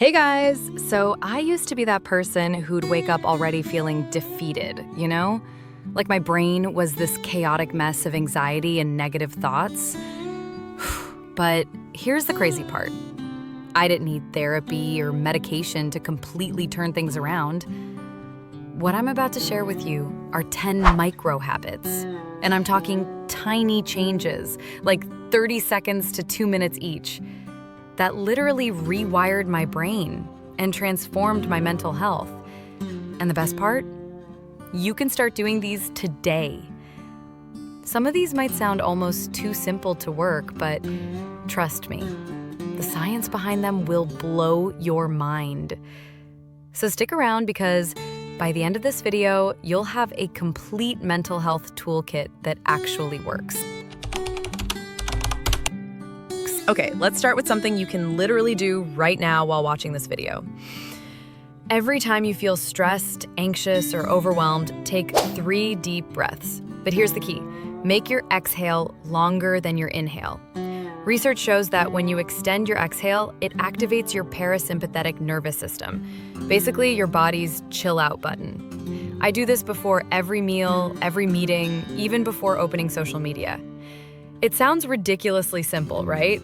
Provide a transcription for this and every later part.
Hey guys! So I used to be that person who'd wake up already feeling defeated, you know? Like my brain was this chaotic mess of anxiety and negative thoughts. But here's the crazy part. I didn't need therapy or medication to completely turn things around. What I'm about to share with you are 10 micro habits. And I'm talking tiny changes, like 30 seconds to 2 minutes each, that literally rewired my brain and transformed my mental health. And the best part? You can start doing these today. Some of these might sound almost too simple to work, but trust me, the science behind them will blow your mind. So stick around because by the end of this video, you'll have a complete mental health toolkit that actually works. Okay, let's start with something you can literally do right now while watching this video. Every time you feel stressed, anxious, or overwhelmed, take 3 deep breaths. But here's the key. Make your exhale longer than your inhale. Research shows that when you extend your exhale, it activates your parasympathetic nervous system, basically your body's chill out button. I do this before every meal, every meeting, even before opening social media. It sounds ridiculously simple, right?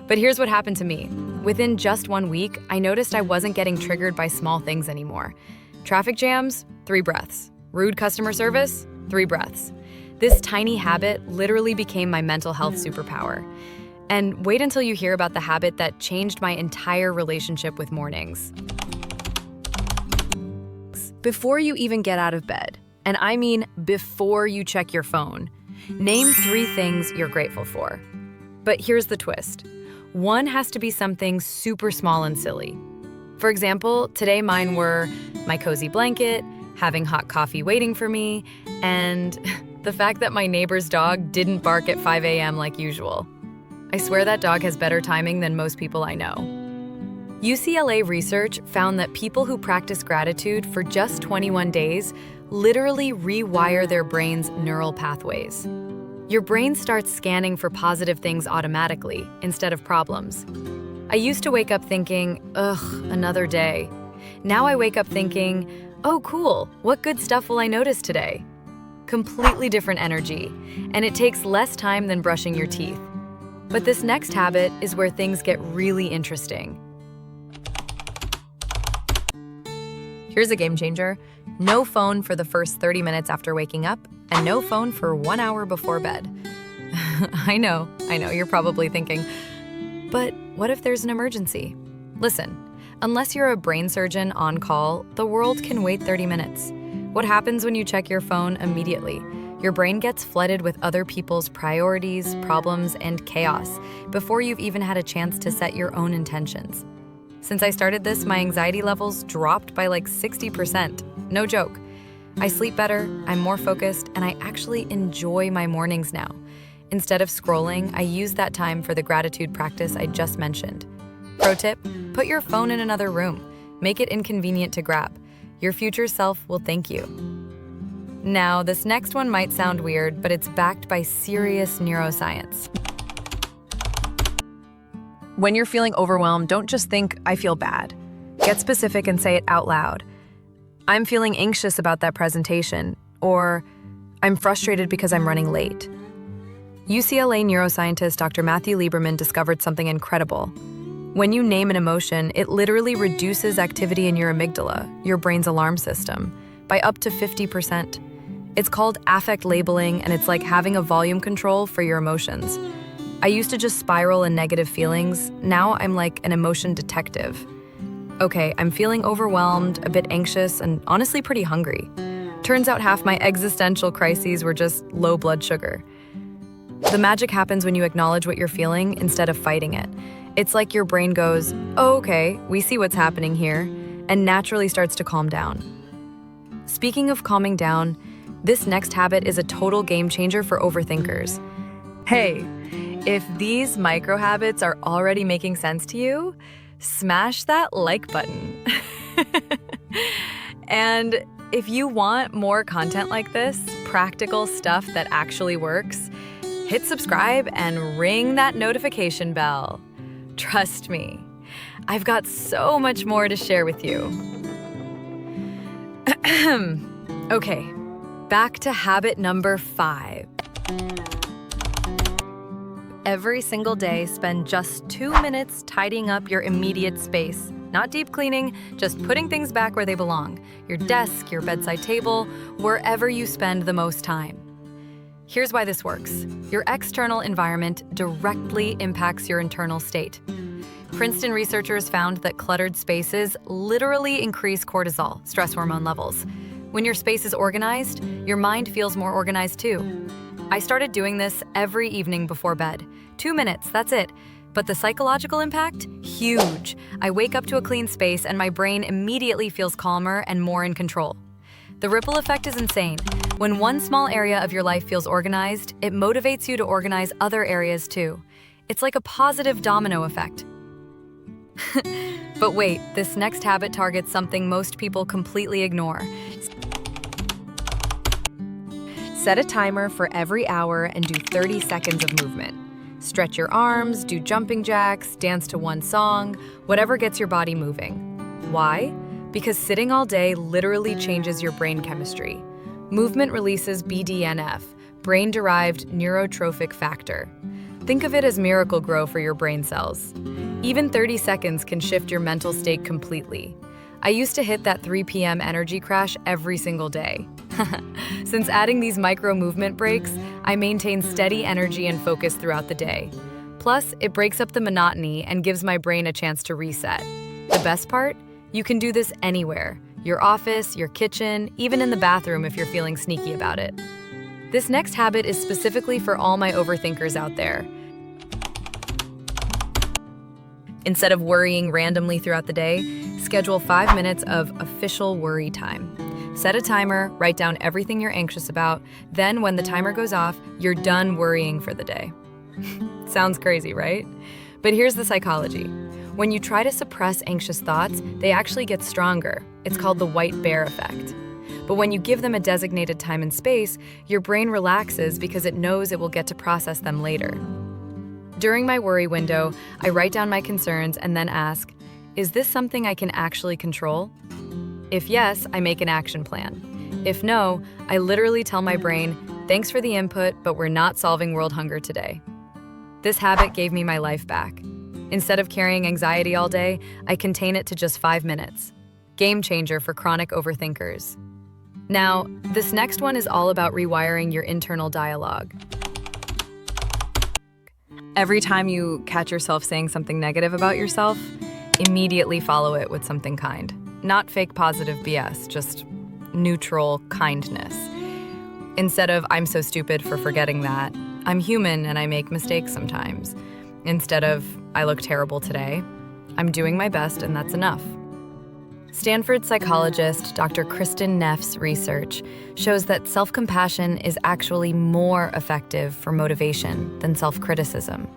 But here's what happened to me. Within just 1 week, I noticed I wasn't getting triggered by small things anymore. Traffic jams, 3 breaths. Rude customer service, 3 breaths. This tiny habit literally became my mental health superpower. And wait until you hear about the habit that changed my entire relationship with mornings. Before you even get out of bed, and I mean before you check your phone, name 3 things you're grateful for. But here's the twist. One has to be something super small and silly. For example, today mine were my cozy blanket, having hot coffee waiting for me, and the fact that my neighbor's dog didn't bark at 5 a.m. like usual. I swear that dog has better timing than most people I know. UCLA research found that people who practice gratitude for just 21 days literally rewire their brain's neural pathways. Your brain starts scanning for positive things automatically instead of problems. I used to wake up thinking, ugh, another day. Now I wake up thinking, oh cool, what good stuff will I notice today? Completely different energy, and it takes less time than brushing your teeth. But this next habit is where things get really interesting. Here's a game changer. No phone for the first 30 minutes after waking up, and no phone for 1 hour before bed. I know, you're probably thinking, but what if there's an emergency? Listen, unless you're a brain surgeon on call, the world can wait 30 minutes. What happens when you check your phone immediately? Your brain gets flooded with other people's priorities, problems, and chaos before you've even had a chance to set your own intentions. Since I started this, my anxiety levels dropped by like 60%. No joke. I sleep better, I'm more focused, and I actually enjoy my mornings now. Instead of scrolling, I use that time for the gratitude practice I just mentioned. Pro tip, put your phone in another room. Make it inconvenient to grab. Your future self will thank you. Now, this next one might sound weird, but it's backed by serious neuroscience. When you're feeling overwhelmed, don't just think, I feel bad. Get specific and say it out loud. I'm feeling anxious about that presentation, or I'm frustrated because I'm running late. UCLA neuroscientist Dr. Matthew Lieberman discovered something incredible. When you name an emotion, it literally reduces activity in your amygdala, your brain's alarm system, by up to 50%. It's called affect labeling, and it's like having a volume control for your emotions. I used to just spiral in negative feelings. Now I'm like an emotion detective. Okay, I'm feeling overwhelmed, a bit anxious, and honestly pretty hungry. Turns out half my existential crises were just low blood sugar. The magic happens when you acknowledge what you're feeling instead of fighting it. It's like your brain goes, oh, okay, we see what's happening here, and naturally starts to calm down. Speaking of calming down, this next habit is a total game changer for overthinkers. Hey, if these micro habits are already making sense to you, smash that like button. And if you want more content like this, practical stuff that actually works, hit subscribe and ring that notification bell. Trust me, I've got so much more to share with you. Okay, back to habit number 5. Every single day, spend just 2 minutes tidying up your immediate space. Not deep cleaning, just putting things back where they belong. Your desk, your bedside table, wherever you spend the most time. Here's why this works. Your external environment directly impacts your internal state. Princeton researchers found that cluttered spaces literally increase cortisol, stress hormone levels. When your space is organized, your mind feels more organized too. I started doing this every evening before bed. 2 minutes, that's it. But the psychological impact? Huge. I wake up to a clean space and my brain immediately feels calmer and more in control. The ripple effect is insane. When one small area of your life feels organized, it motivates you to organize other areas too. It's like a positive domino effect. But wait, this next habit targets something most people completely ignore. Set a timer for every hour and do 30 seconds of movement. Stretch your arms, do jumping jacks, dance to one song, whatever gets your body moving. Why? Because sitting all day literally changes your brain chemistry. Movement releases BDNF, brain-derived neurotrophic factor. Think of it as Miracle-Gro for your brain cells. Even 30 seconds can shift your mental state completely. I used to hit that 3 p.m. energy crash every single day. Since adding these micro movement breaks, I maintain steady energy and focus throughout the day. Plus, it breaks up the monotony and gives my brain a chance to reset. The best part? You can do this anywhere. Your office, your kitchen, even in the bathroom if you're feeling sneaky about it. This next habit is specifically for all my overthinkers out there. Instead of worrying randomly throughout the day, schedule 5 minutes of official worry time. Set a timer, write down everything you're anxious about, then when the timer goes off, you're done worrying for the day. Sounds crazy, right? But here's the psychology. When you try to suppress anxious thoughts, they actually get stronger. It's called the white bear effect. But when you give them a designated time and space, your brain relaxes because it knows it will get to process them later. During my worry window, I write down my concerns and then ask, is this something I can actually control? If yes, I make an action plan. If no, I literally tell my brain, thanks for the input, but we're not solving world hunger today. This habit gave me my life back. Instead of carrying anxiety all day, I contain it to just 5 minutes. Game changer for chronic overthinkers. Now, this next one is all about rewiring your internal dialogue. Every time you catch yourself saying something negative about yourself, immediately follow it with something kind. Not fake positive BS, just neutral kindness. Instead of, I'm so stupid for forgetting that, I'm human and I make mistakes sometimes. Instead of, I look terrible today, I'm doing my best and that's enough. Stanford psychologist Dr. Kristin Neff's research shows that self-compassion is actually more effective for motivation than self-criticism.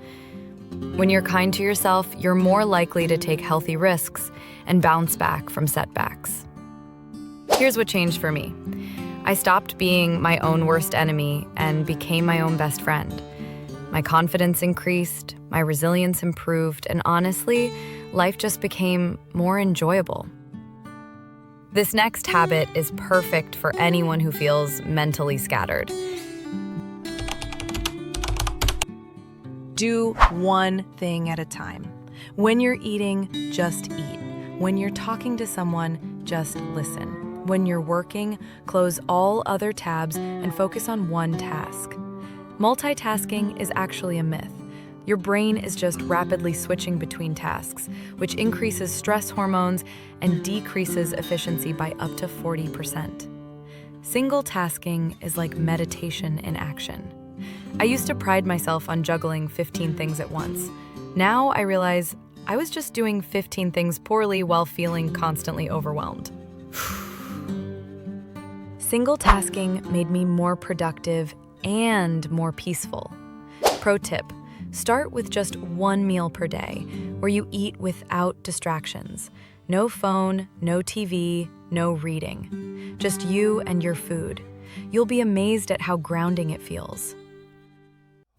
When you're kind to yourself, you're more likely to take healthy risks and bounce back from setbacks. Here's what changed for me. I stopped being my own worst enemy and became my own best friend. My confidence increased, my resilience improved, and honestly, life just became more enjoyable. This next habit is perfect for anyone who feels mentally scattered. Do one thing at a time. When you're eating, just eat. When you're talking to someone, just listen. When you're working, close all other tabs and focus on one task. Multitasking is actually a myth. Your brain is just rapidly switching between tasks, which increases stress hormones and decreases efficiency by up to 40%. Single tasking is like meditation in action. I used to pride myself on juggling 15 things at once. Now I realize I was just doing 15 things poorly while feeling constantly overwhelmed. Single tasking made me more productive and more peaceful. Pro tip, start with just one meal per day where you eat without distractions. No phone, no TV, no reading. Just you and your food. You'll be amazed at how grounding it feels.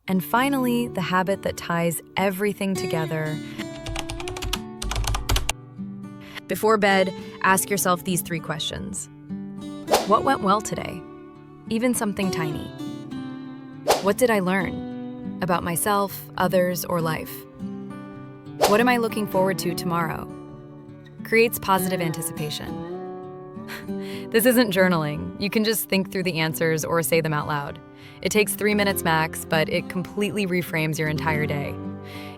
And finally, the habit that ties everything together. Before bed, ask yourself these 3 questions. What went well today? Even something tiny. What did I learn about myself, others, or life? What am I looking forward to tomorrow? Creates positive anticipation. This isn't journaling. You can just think through the answers or say them out loud. It takes 3 minutes max, but it completely reframes your entire day.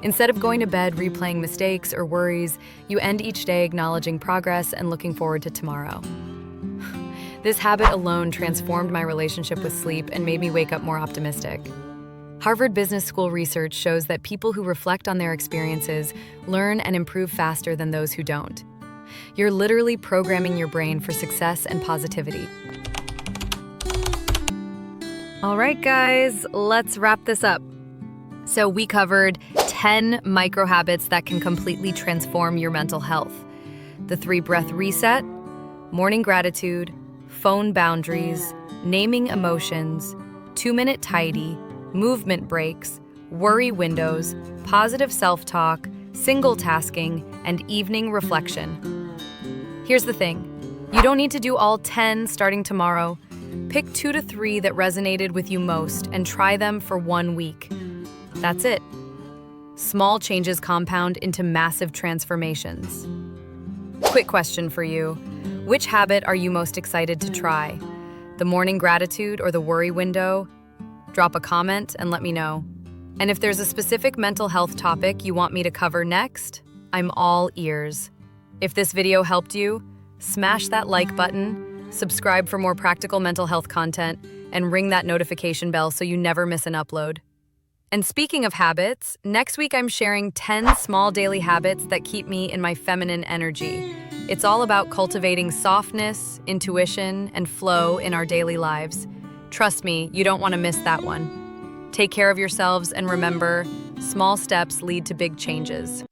Instead of going to bed replaying mistakes or worries, you end each day acknowledging progress and looking forward to tomorrow. This habit alone transformed my relationship with sleep and made me wake up more optimistic. Harvard Business School research shows that people who reflect on their experiences learn and improve faster than those who don't. You're literally programming your brain for success and positivity. All right, guys, let's wrap this up. So we covered 10 micro habits that can completely transform your mental health. The 3-breath reset, morning gratitude, phone boundaries, naming emotions, 2-minute tidy, movement breaks, worry windows, positive self-talk, single tasking, and evening reflection. Here's the thing. You don't need to do all 10 starting tomorrow. Pick 2 to 3 that resonated with you most and try them for 1 week. That's it. Small changes compound into massive transformations. Quick question for you. Which habit are you most excited to try? The morning gratitude or the worry window? Drop a comment and let me know. And if there's a specific mental health topic you want me to cover next, I'm all ears. If this video helped you, smash that like button, subscribe for more practical mental health content, and ring that notification bell so you never miss an upload. And speaking of habits, next week I'm sharing 10 small daily habits that keep me in my feminine energy. It's all about cultivating softness, intuition, and flow in our daily lives. Trust me, you don't want to miss that one. Take care of yourselves and remember, small steps lead to big changes.